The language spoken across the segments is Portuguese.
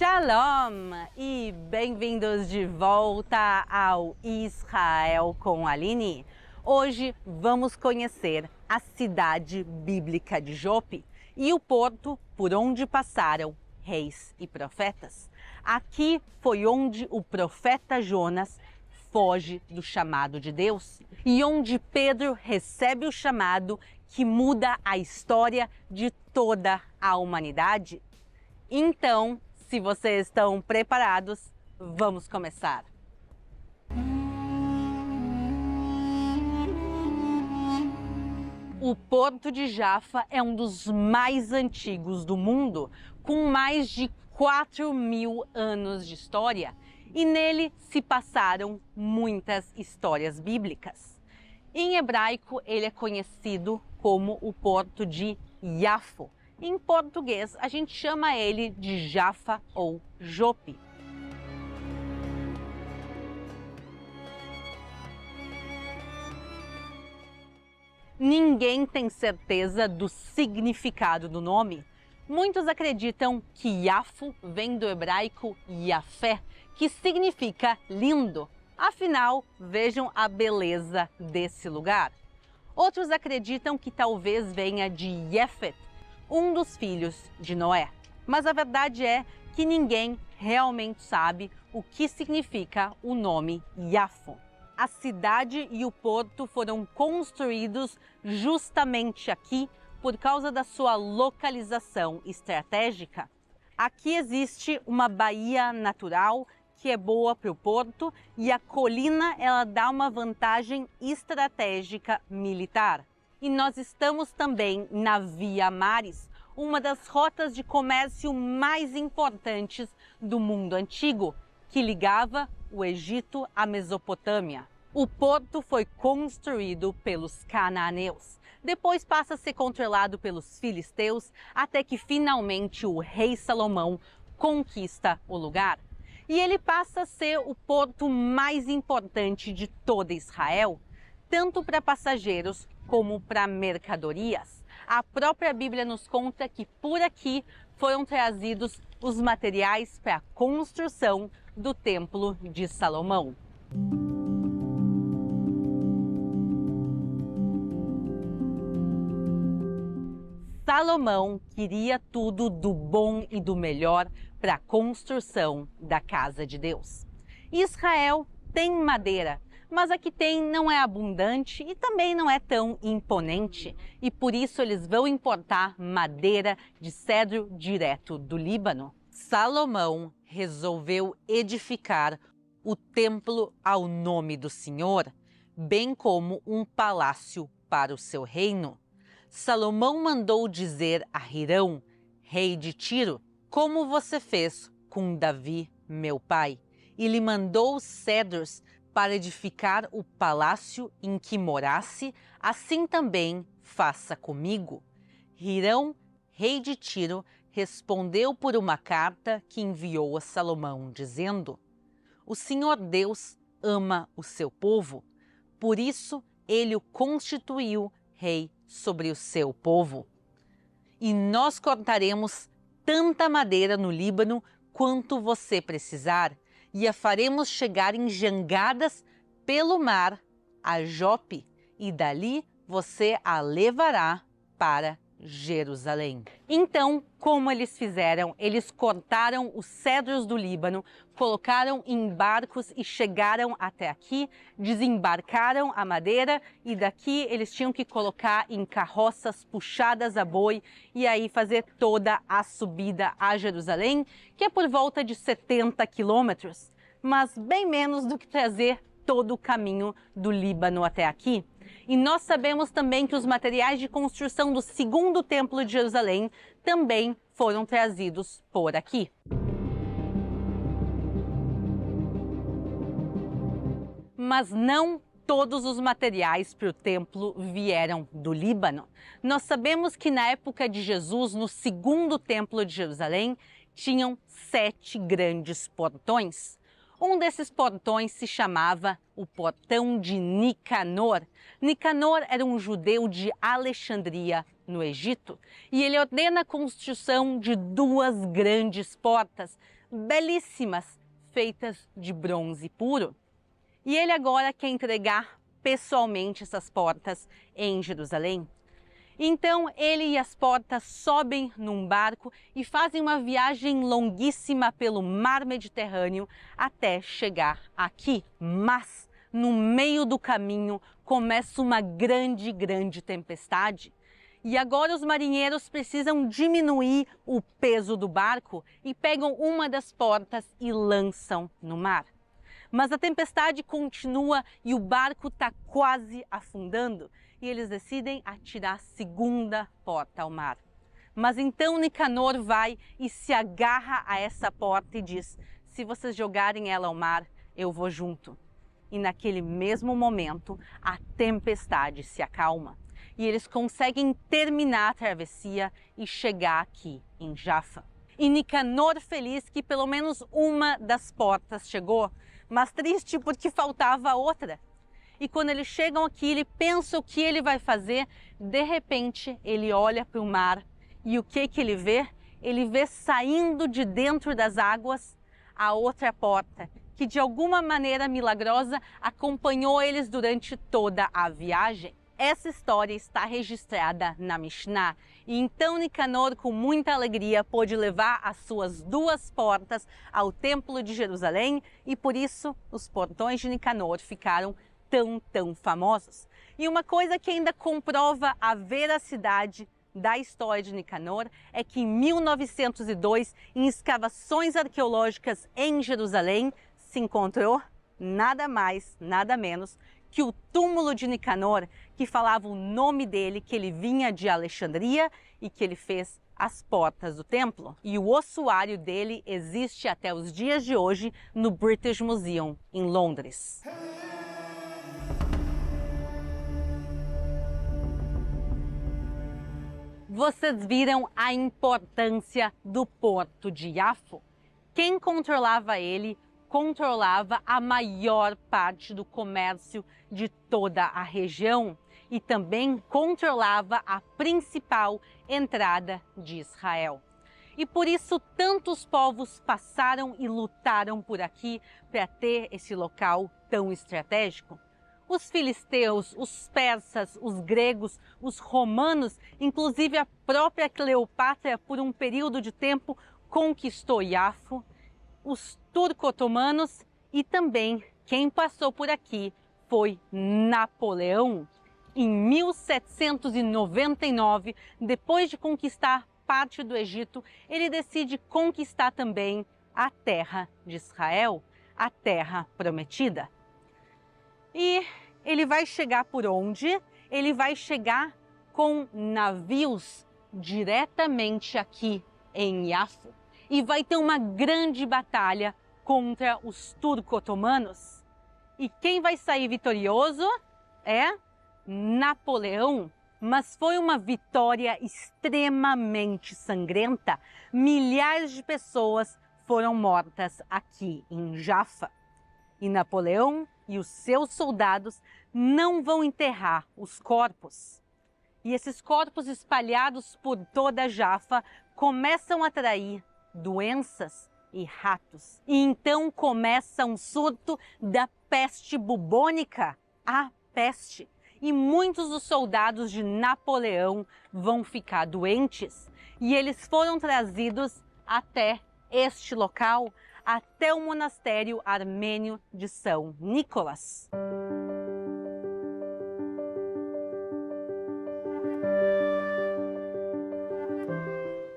Shalom e bem-vindos de volta ao Israel com Aline. Hoje vamos conhecer a cidade bíblica de Jope e o porto por onde passaram reis e profetas. Aqui foi onde o profeta Jonas foge do chamado de Deus e onde Pedro recebe o chamado que muda a história de toda a humanidade. Então, se vocês estão preparados, vamos começar. O Porto de Jaffa é um dos mais antigos do mundo, com mais de 4.000 anos de história, e nele se passaram muitas histórias bíblicas. Em hebraico, ele é conhecido como o Porto de Yafo. Em português, a gente chama ele de Jaffa ou Jope. Ninguém tem certeza do significado do nome. Muitos acreditam que Yafo vem do hebraico Yafé, que significa lindo. Afinal, vejam a beleza desse lugar. Outros acreditam que talvez venha de Yefet, um dos filhos de Noé. Mas a verdade é que ninguém realmente sabe o que significa o nome Yafo. A cidade e o porto foram construídos justamente aqui por causa da sua localização estratégica. Aqui existe uma baía natural que é boa para o porto e a colina ela dá uma vantagem estratégica militar. E nós estamos também na Via Maris, uma das rotas de comércio mais importantes do mundo antigo, que ligava o Egito à Mesopotâmia. O porto foi construído pelos cananeus, depois passa a ser controlado pelos filisteus, até que finalmente o rei Salomão conquista o lugar. E ele passa a ser o porto mais importante de toda Israel, tanto para passageiros como para mercadorias. A própria Bíblia nos conta que por aqui foram trazidos os materiais para a construção do Templo de Salomão. Salomão queria tudo do bom e do melhor para a construção da casa de Deus. Israel tem madeira, mas a que tem não é abundante e também não é tão imponente, e por isso eles vão importar madeira de cedro direto do Líbano. Salomão resolveu edificar o templo ao nome do Senhor, bem como um palácio para o seu reino. Salomão mandou dizer a Hirão, rei de Tiro, como você fez com Davi, meu pai, e lhe mandou cedros para edificar o palácio em que morasse, assim também faça comigo. Hirão, rei de Tiro, respondeu por uma carta que enviou a Salomão, dizendo: O Senhor Deus ama o seu povo, por isso ele o constituiu rei sobre o seu povo. E nós cortaremos tanta madeira no Líbano quanto você precisar, e a faremos chegar em jangadas pelo mar a Jope, e dali você a levará para Jerusalém. Então, como eles fizeram? Eles cortaram os cedros do Líbano, colocaram em barcos e chegaram até aqui, desembarcaram a madeira e daqui eles tinham que colocar em carroças puxadas a boi e aí fazer toda a subida a Jerusalém, que é por volta de 70 quilômetros, mas bem menos do que trazer todo o caminho do Líbano até aqui. E nós sabemos também que os materiais de construção do segundo templo de Jerusalém também foram trazidos por aqui. Mas não todos os materiais para o templo vieram do Líbano. Nós sabemos que na época de Jesus, no segundo templo de Jerusalém, tinham 7 grandes portões. Um desses portões se chamava o Portão de Nicanor. Nicanor era um judeu de Alexandria, no Egito, e ele ordena a construção de 2 grandes portas, belíssimas, feitas de bronze puro. E ele agora quer entregar pessoalmente essas portas em Jerusalém. Então ele e as portas sobem num barco e fazem uma viagem longuíssima pelo mar Mediterrâneo até chegar aqui. Mas no meio do caminho começa uma grande tempestade. E agora os marinheiros precisam diminuir o peso do barco e pegam uma das portas e lançam no mar. Mas a tempestade continua e o barco está quase afundando. E eles decidem atirar a segunda porta ao mar. Mas então Nicanor vai e se agarra a essa porta e diz: se vocês jogarem ela ao mar, eu vou junto. E naquele mesmo momento, a tempestade se acalma. E eles conseguem terminar a travessia e chegar aqui em Jaffa. E Nicanor feliz que pelo menos uma das portas chegou, mas triste porque faltava outra. E quando eles chegam aqui, ele pensa o que ele vai fazer. De repente, ele olha para o mar e o que ele vê? Ele vê saindo de dentro das águas a outra porta, que de alguma maneira milagrosa acompanhou eles durante toda a viagem. Essa história está registrada na Mishnah. E então Nicanor, com muita alegria, pôde levar as suas duas portas ao Templo de Jerusalém e por isso os portões de Nicanor ficaram tão famosos. E uma coisa que ainda comprova a veracidade da história de Nicanor é que em 1902, em escavações arqueológicas em Jerusalém, se encontrou nada mais, nada menos que o túmulo de Nicanor, que falava o nome dele, que ele vinha de Alexandria e que ele fez as portas do templo. E o ossuário dele existe até os dias de hoje no British Museum, em Londres. Vocês viram a importância do porto de Iafo? Quem controlava ele controlava a maior parte do comércio de toda a região e também controlava a principal entrada de Israel. E por isso tantos povos passaram e lutaram por aqui para ter esse local tão estratégico. Os filisteus, os persas, os gregos, os romanos, inclusive a própria Cleópatra, por um período de tempo, conquistou Iafo, os turco-otomanos e também quem passou por aqui foi Napoleão. Em 1799, depois de conquistar parte do Egito, ele decide conquistar também a terra de Israel, a terra prometida. E ele vai chegar por onde? Ele vai chegar com navios diretamente aqui em Iafo e vai ter uma grande batalha contra os turco-otomanos. E quem vai sair vitorioso é Napoleão. Mas foi uma vitória extremamente sangrenta. Milhares de pessoas foram mortas aqui em Jaffa. E Napoleão e os seus soldados não vão enterrar os corpos. E esses corpos espalhados por toda Jaffa começam a atrair doenças e ratos. E então começa um surto da peste bubônica, a peste. E muitos dos soldados de Napoleão vão ficar doentes. E eles foram trazidos até este local, até o monastério armênio de São Nicolas.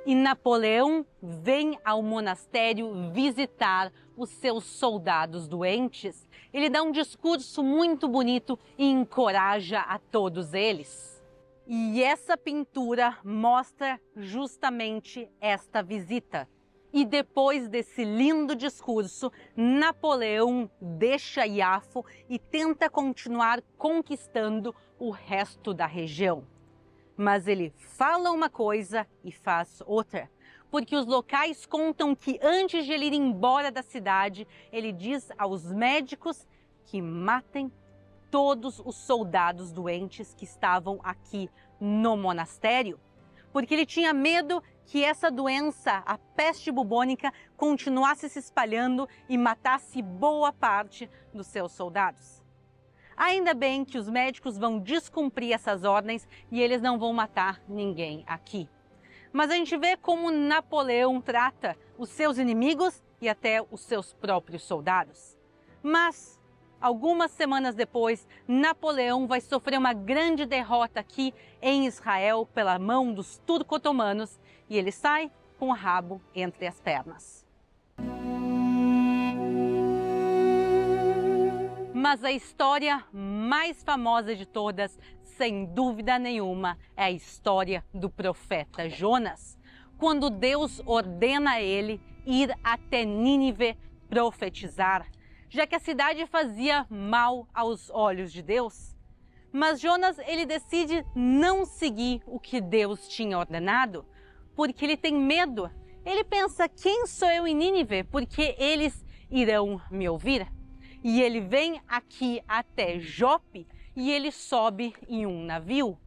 E Napoleão vem ao monastério visitar os seus soldados doentes. Ele dá um discurso muito bonito e encoraja a todos eles. E essa pintura mostra justamente esta visita. E depois desse lindo discurso, Napoleão deixa Iafo e tenta continuar conquistando o resto da região. Mas ele fala uma coisa e faz outra, porque os locais contam que antes de ele ir embora da cidade, ele diz aos médicos que matem todos os soldados doentes que estavam aqui no monastério, porque ele tinha medo que essa doença, a peste bubônica, continuasse se espalhando e matasse boa parte dos seus soldados. Ainda bem que os médicos vão descumprir essas ordens e eles não vão matar ninguém aqui. Mas a gente vê como Napoleão trata os seus inimigos e até os seus próprios soldados. Mas, algumas semanas depois, Napoleão vai sofrer uma grande derrota aqui em Israel pela mão dos turco-otomanos e ele sai com o rabo entre as pernas. Mas a história mais famosa de todas, sem dúvida nenhuma, é a história do profeta Jonas, quando Deus ordena a ele ir até Nínive profetizar, já que a cidade fazia mal aos olhos de Deus. Mas Jonas, ele decide não seguir o que Deus tinha ordenado, porque ele tem medo. Ele pensa, quem sou eu em Nínive? Porque eles irão me ouvir. E ele vem aqui até Jope e ele sobe em um navio,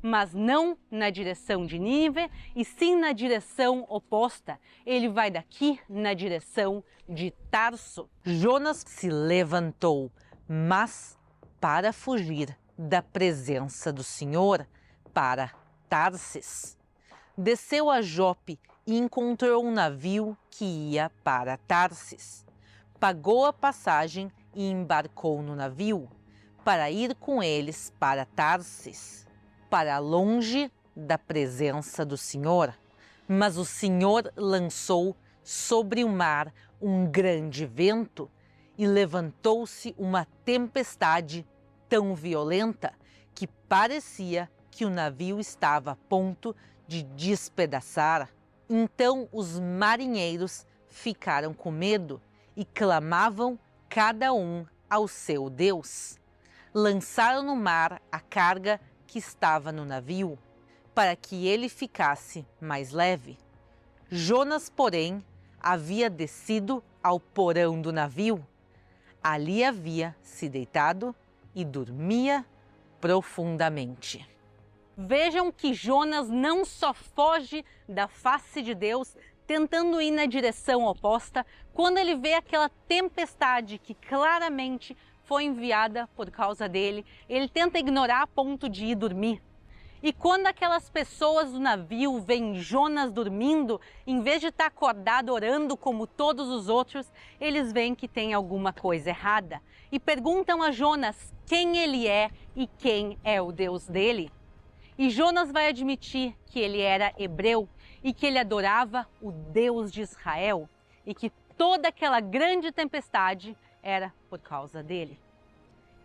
mas não na direção de Nínive, e sim na direção oposta. Ele vai daqui na direção de Tarso. Jonas se levantou, mas para fugir da presença do Senhor, para Tarsis. Desceu a Jope e encontrou um navio que ia para Tarsis. Pagou a passagem e embarcou no navio para ir com eles para Tarsis, para longe da presença do Senhor. Mas o Senhor lançou sobre o mar um grande vento e levantou-se uma tempestade tão violenta que parecia que o navio estava a ponto de despedaçar. Então os marinheiros ficaram com medo e clamavam cada um ao seu Deus. Lançaram no mar a carga que estava no navio, para que ele ficasse mais leve. Jonas, porém, havia descido ao porão do navio. Ali havia se deitado e dormia profundamente. Vejam que Jonas não só foge da face de Deus, tentando ir na direção oposta, quando ele vê aquela tempestade que claramente foi enviada por causa dele, ele tenta ignorar a ponto de ir dormir. E quando aquelas pessoas do navio veem Jonas dormindo, em vez de estar acordado orando como todos os outros, eles veem que tem alguma coisa errada e perguntam a Jonas quem ele é e quem é o Deus dele. E Jonas vai admitir que ele era hebreu e que ele adorava o Deus de Israel e que toda aquela grande tempestade era por causa dele.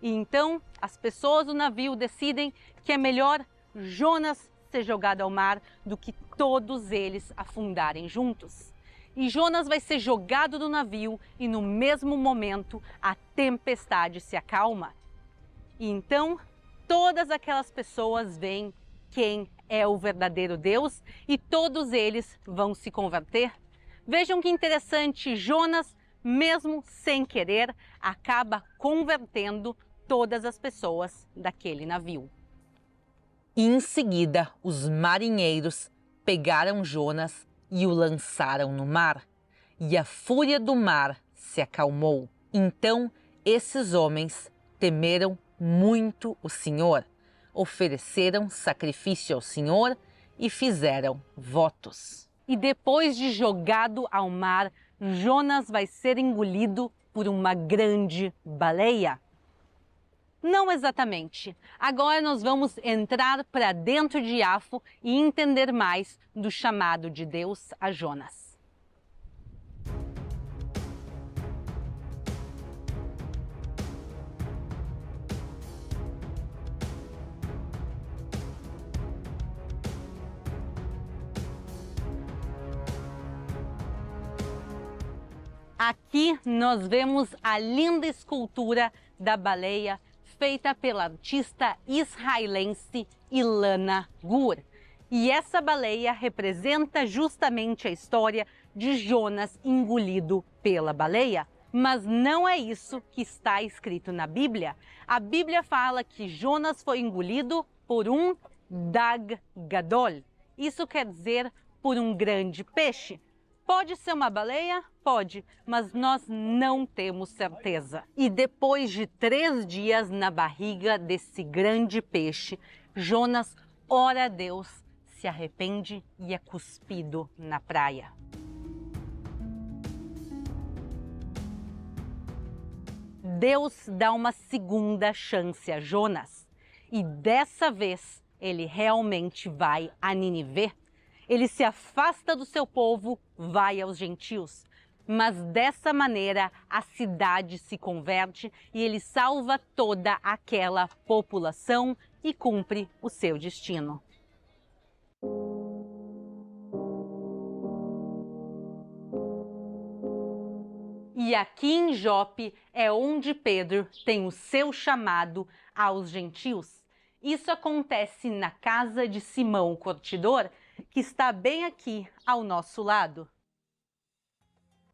E então as pessoas do navio decidem que é melhor Jonas ser jogado ao mar do que todos eles afundarem juntos. E Jonas vai ser jogado do navio e no mesmo momento a tempestade se acalma. E então todas aquelas pessoas veem quem é o verdadeiro Deus e todos eles vão se converter. Vejam que interessante, Jonas, mesmo sem querer, acaba convertendo todas as pessoas daquele navio. Em seguida, os marinheiros pegaram Jonas e o lançaram no mar, e a fúria do mar se acalmou. Então, esses homens temeram muito o Senhor, ofereceram sacrifício ao Senhor e fizeram votos. E depois de jogado ao mar, Jonas vai ser engolido por uma grande baleia? Não exatamente. Agora nós vamos entrar para dentro de Iafo e entender mais do chamado de Deus a Jonas. Aqui nós vemos a linda escultura da baleia feita pela artista israelense Ilana Gur. E essa baleia representa justamente a história de Jonas engolido pela baleia. Mas não é isso que está escrito na Bíblia. A Bíblia fala que Jonas foi engolido por um Dag Gadol. Isso quer dizer por um grande peixe? Pode ser uma baleia? Pode, mas nós não temos certeza. E depois de 3 dias na barriga desse grande peixe, Jonas ora a Deus, se arrepende e é cuspido na praia. Deus dá uma segunda chance a Jonas e dessa vez ele realmente vai a Nínive. Ele se afasta do seu povo, vai aos gentios. Mas dessa maneira a cidade se converte e ele salva toda aquela população e cumpre o seu destino. E aqui em Jope é onde Pedro tem o seu chamado aos gentios. Isso acontece na casa de Simão o Curtidor, que está bem aqui ao nosso lado.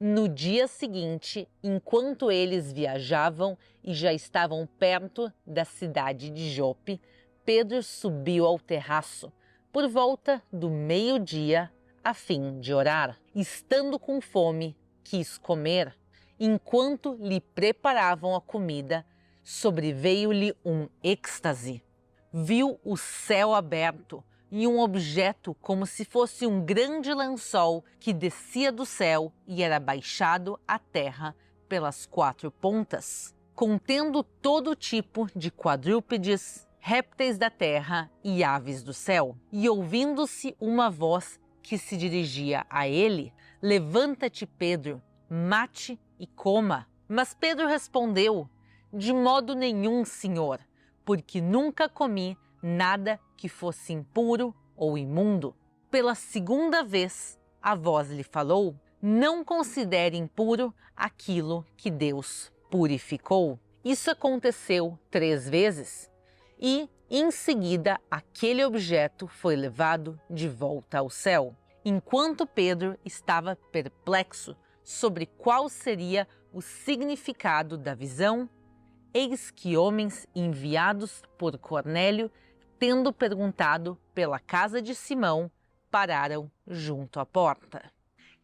No dia seguinte, enquanto eles viajavam e já estavam perto da cidade de Jope, Pedro subiu ao terraço por volta do meio-dia a fim de orar. Estando com fome, quis comer. Enquanto lhe preparavam a comida, sobreveio-lhe um êxtase. Viu o céu aberto e um objeto como se fosse um grande lençol que descia do céu e era baixado à terra pelas 4 pontas, contendo todo tipo de quadrúpedes, répteis da terra e aves do céu. E ouvindo-se uma voz que se dirigia a ele: "Levanta-te, Pedro, mate e coma." Mas Pedro respondeu: "De modo nenhum, Senhor, porque nunca comi nada que fosse impuro ou imundo." Pela segunda vez, a voz lhe falou: "Não considere impuro aquilo que Deus purificou." Isso aconteceu 3 vezes e, em seguida, aquele objeto foi levado de volta ao céu. Enquanto Pedro estava perplexo sobre qual seria o significado da visão, eis que homens enviados por Cornélio, tendo perguntado pela casa de Simão, pararam junto à porta.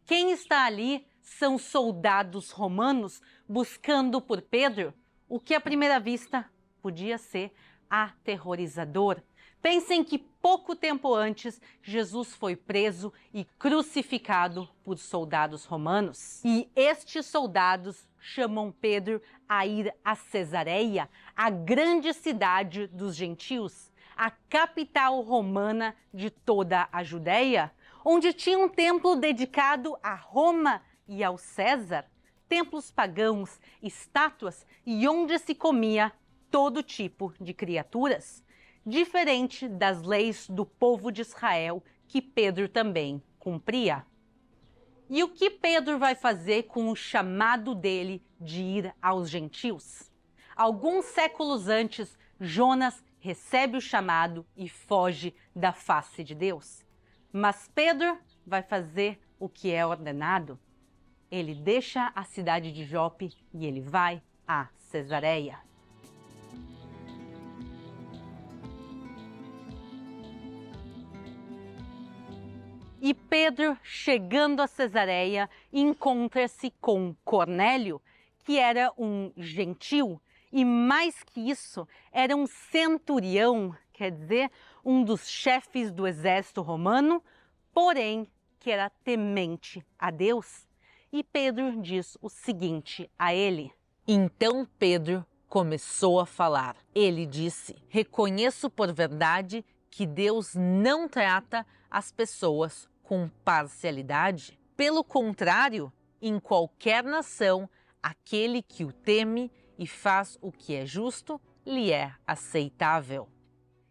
Quem está ali são soldados romanos buscando por Pedro, o que à primeira vista podia ser aterrorizador. Pensem que pouco tempo antes, Jesus foi preso e crucificado por soldados romanos. E estes soldados chamam Pedro a ir a Cesareia, a grande cidade dos gentios, a capital romana de toda a Judéia, onde tinha um templo dedicado a Roma e ao César, templos pagãos, estátuas e onde se comia todo tipo de criaturas, diferente das leis do povo de Israel que Pedro também cumpria. E o que Pedro vai fazer com o chamado dele de ir aos gentios? Alguns séculos antes, Jonas recebe o chamado e foge da face de Deus. Mas Pedro vai fazer o que é ordenado. Ele deixa a cidade de Jope e ele vai a Cesareia. E Pedro, chegando a Cesareia, encontra-se com Cornélio, que era um gentil, e mais que isso, era um centurião, quer dizer, um dos chefes do exército romano, porém que era temente a Deus. E Pedro diz o seguinte a ele: Então Pedro começou a falar. Ele disse: "Reconheço por verdade que Deus não trata as pessoas com parcialidade. Pelo contrário, em qualquer nação, aquele que o teme e faz o que é justo, lhe é aceitável."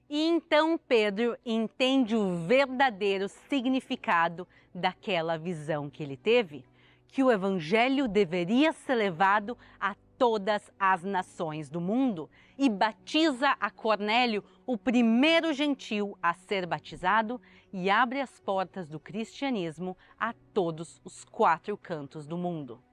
E então Pedro entende o verdadeiro significado daquela visão que ele teve, que o evangelho deveria ser levado a todas as nações do mundo, e batiza a Cornélio, o primeiro gentil a ser batizado, e abre as portas do cristianismo a todos os 4 cantos do mundo.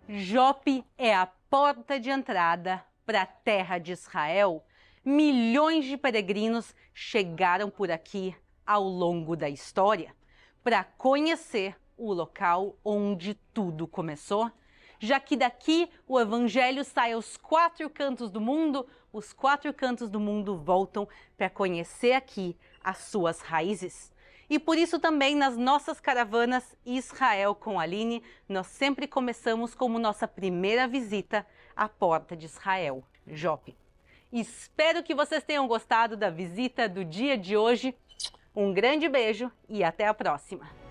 Jope é a porta de entrada para a terra de Israel, milhões de peregrinos chegaram por aqui ao longo da história para conhecer o local onde tudo começou, já que daqui o evangelho sai aos 4 cantos do mundo, os 4 cantos do mundo voltam para conhecer aqui as suas raízes. E por isso também nas nossas caravanas Israel com Aline, nós sempre começamos como nossa primeira visita à porta de Israel, Jope. Espero que vocês tenham gostado da visita do dia de hoje. Um grande beijo e até a próxima!